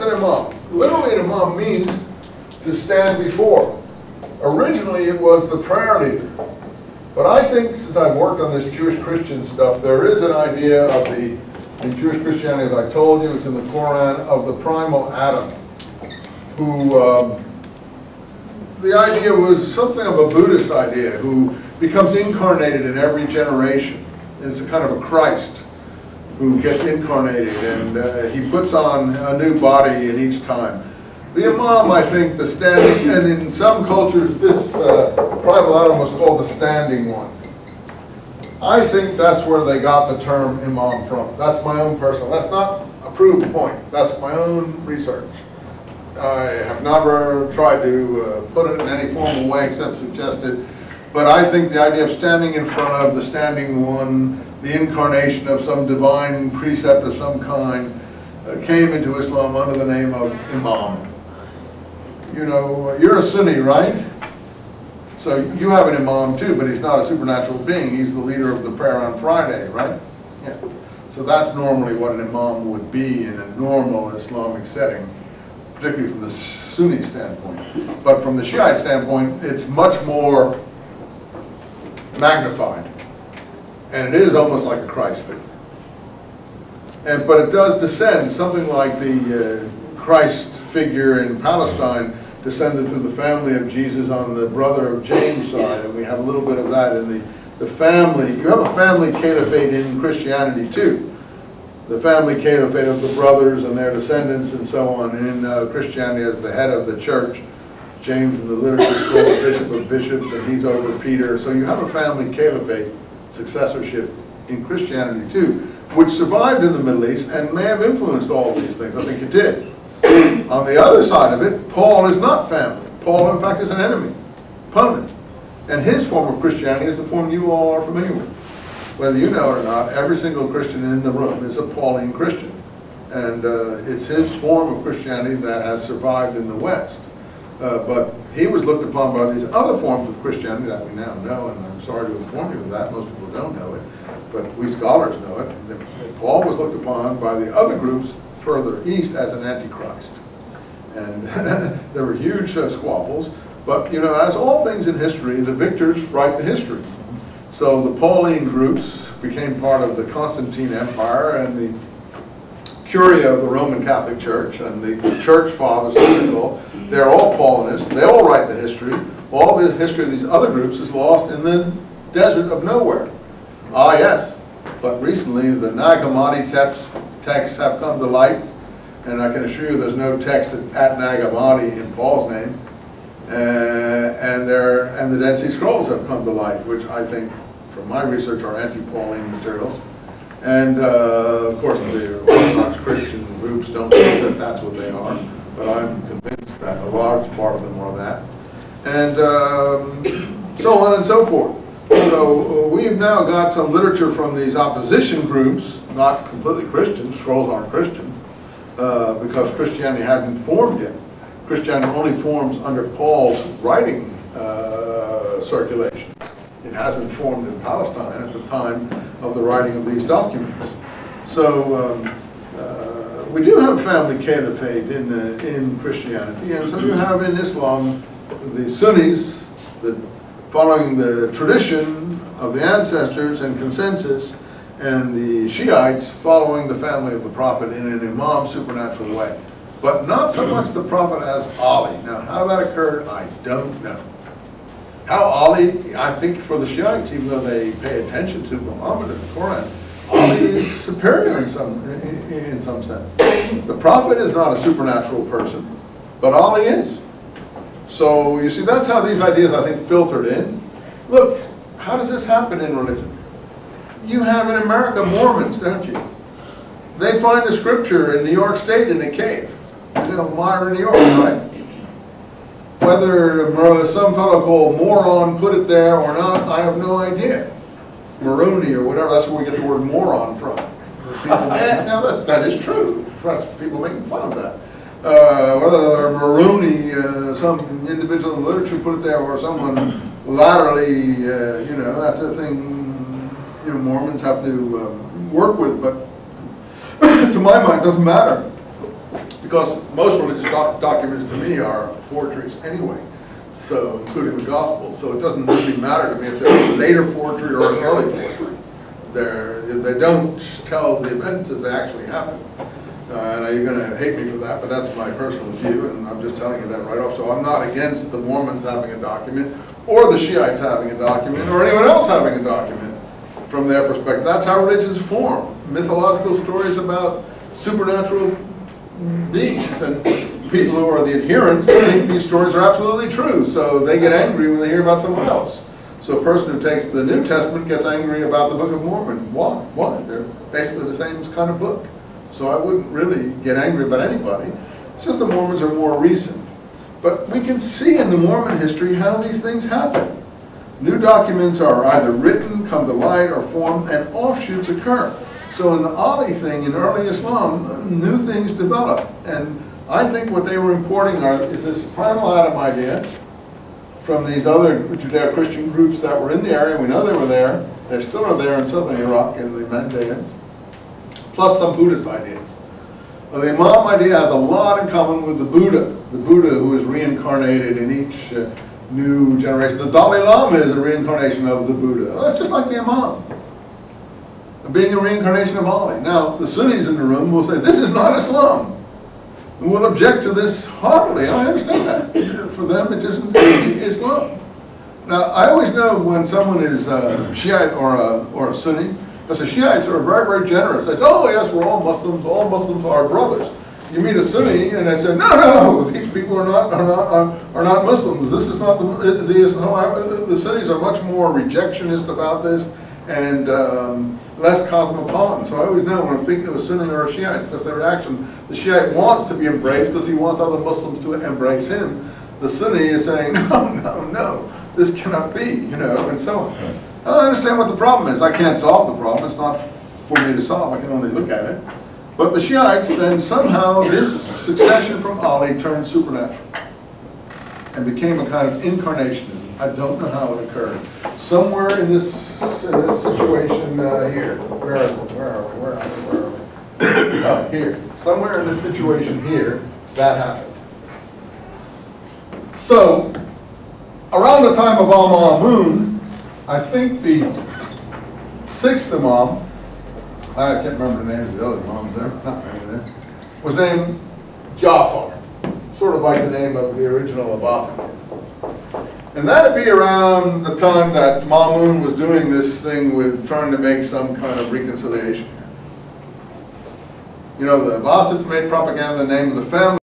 an imam? Literally, an imam means to stand before. Originally, it was the prayer leader. But I think, since I've worked on this Jewish Christian stuff, there is an idea of in Jewish Christianity, as I told you, it's in the Quran, of the primal Adam, who, the idea was something of a Buddhist idea, who becomes incarnated in every generation. And it's a kind of a Christ who gets incarnated, and he puts on a new body in each time. The imam, I think, the standing, and in some cultures this primal Adam was called the standing one. I think that's where they got the term imam from. That's my own personal, that's not a proved point, that's my own research. I have never tried to put it in any formal way except suggested, but I think the idea of standing in front of the standing one, the incarnation of some divine precept of some kind, came into Islam under the name of imam. You know, you're a Sunni, right? So you have an imam too, but he's not a supernatural being. He's the leader of the prayer on Friday, right? Yeah. So that's normally what an imam would be in a normal Islamic setting, particularly from the Sunni standpoint. But from the Shiite standpoint, it's much more magnified. And it is almost like a Christ figure. But it does descend, something like the Christ figure in Palestine descended through the family of Jesus on the brother of James side, and we have a little bit of that in the family. You have a family caliphate in Christianity too. The family caliphate of the brothers and their descendants and so on in Christianity as the head of the church. James in the literature is called the bishop of bishops, and he's over Peter. So you have a family caliphate successorship in Christianity too, which survived in the Middle East and may have influenced all of these things. I think it did. On the other side of it, Paul is not family. Paul, in fact, is an enemy, opponent. And his form of Christianity is the form you all are familiar with. Whether you know it or not, every single Christian in the room is a Pauline Christian. And it's his form of Christianity that has survived in the West. But he was looked upon by these other forms of Christianity that we now know, and I'm sorry to inform you of that, most people don't know it, but we scholars know it. That Paul was looked upon by the other groups further east as an antichrist. And there were huge squabbles, but you know, as all things in history, the victors write the history. So the Pauline groups became part of the Constantine Empire and the Curia of the Roman Catholic Church and the Church Fathers, they're all Paulinists, they all write the history. All the history of these other groups is lost in the desert of nowhere. Ah yes, but recently the Nag Hammadi texts have come to light, and I can assure you there's no text at Nag Hammadi in Paul's name, and the Dead Sea Scrolls have come to light, which I think, from my research, are anti-Pauline materials. And of course the Orthodox Christian groups don't think that that's what they are, but I'm convinced that a large part of them are that. And so on and so forth. So we've now got some literature from these opposition groups, not completely Christian, scrolls aren't Christian, because Christianity hadn't formed yet. Christianity only forms under Paul's writing circulation. It hasn't formed in Palestine at the time of the writing of these documents. So we do have family caliphate in Christianity, and so you have in Islam the Sunnis, following the tradition of the ancestors and consensus, and the Shiites following the family of the Prophet in an imam supernatural way. But not so much the Prophet as Ali. Now, how that occurred, I don't know. How Ali, I think for the Shiites, even though they pay attention to Muhammad and the Quran, Ali is superior in some sense. The Prophet is not a supernatural person, but Ali is. So, you see, that's how these ideas, I think, filtered in. Look, how does this happen in religion? You have in America Mormons, don't you? They find a scripture in New York State in a cave. You know, Myra, New York, right? Whether some fellow called moron put it there or not, I have no idea. Maroney or whatever, that's where we get the word moron from. Now, that is true. People making fun of that. Whether Maroney, some individual in the literature put it there, or someone laterally, you know, that's a thing, you know, Mormons have to work with, but to my mind, it doesn't matter. Because most religious documents to me are forgeries anyway, so including the gospel. So it doesn't really matter to me if they're a later forgery or an early forgery. They don't tell the events as they actually happen. And you're going to hate me for that, but that's my personal view, and I'm just telling you that right off. So I'm not against the Mormons having a document, or the Shiites having a document, or anyone else having a document from their perspective. That's how religions form. Mythological stories about supernatural beings, and people who are the adherents think these stories are absolutely true, so they get angry when they hear about someone else. So a person who takes the New Testament gets angry about the Book of Mormon. Why? They're basically the same kind of book. So I wouldn't really get angry about anybody. It's just the Mormons are more recent. But we can see in the Mormon history how these things happen. New documents are either written, come to light, or formed, and offshoots occur. So in the Ali thing in early Islam, new things develop. And I think what they were importing is this primal Adam idea from these other Judeo-Christian groups that were in the area. We know they were there. They still are there in southern Iraq in the Mandaeans. Plus some Buddhist ideas. Well, the Imam idea has a lot in common with the Buddha who is reincarnated in each new generation. The Dalai Lama is a reincarnation of the Buddha. Well, that's just like the Imam, being a reincarnation of Ali. Now, the Sunnis in the room will say, this is not Islam. And will object to this heartily. I understand that. For them, it isn't Islam. Now, I always know when someone is Shiite or a Sunni, because the Shiites are very, very generous. They say, oh yes, we're all Muslims are brothers. You meet a Sunni and they say, no, these people are not Muslims. This is not the Sunnis are much more rejectionist about this and less cosmopolitan. So I always know when I'm speaking to a Sunni or a Shiite, because their reaction, the Shiite wants to be embraced because he wants other Muslims to embrace him. The Sunni is saying, no, this cannot be, and so on. I understand what the problem is. I can't solve the problem. It's not for me to solve. I can only look at it. But the Shiites, then somehow this succession from Ali turned supernatural and became a kind of incarnationism. I don't know how it occurred. Somewhere in this situation here. Where are we? Oh, here. Somewhere in this situation here, that happened. So, around the time of Al-Ma'mun, I think the sixth Imam, I can't remember the names of the other Imams there, not named there, was named Ja'far, sort of like the name of the original Abbasid. And that would be around the time that Ma'mun was doing this thing with trying to make some kind of reconciliation. The Abbasids made propaganda in the name of the family.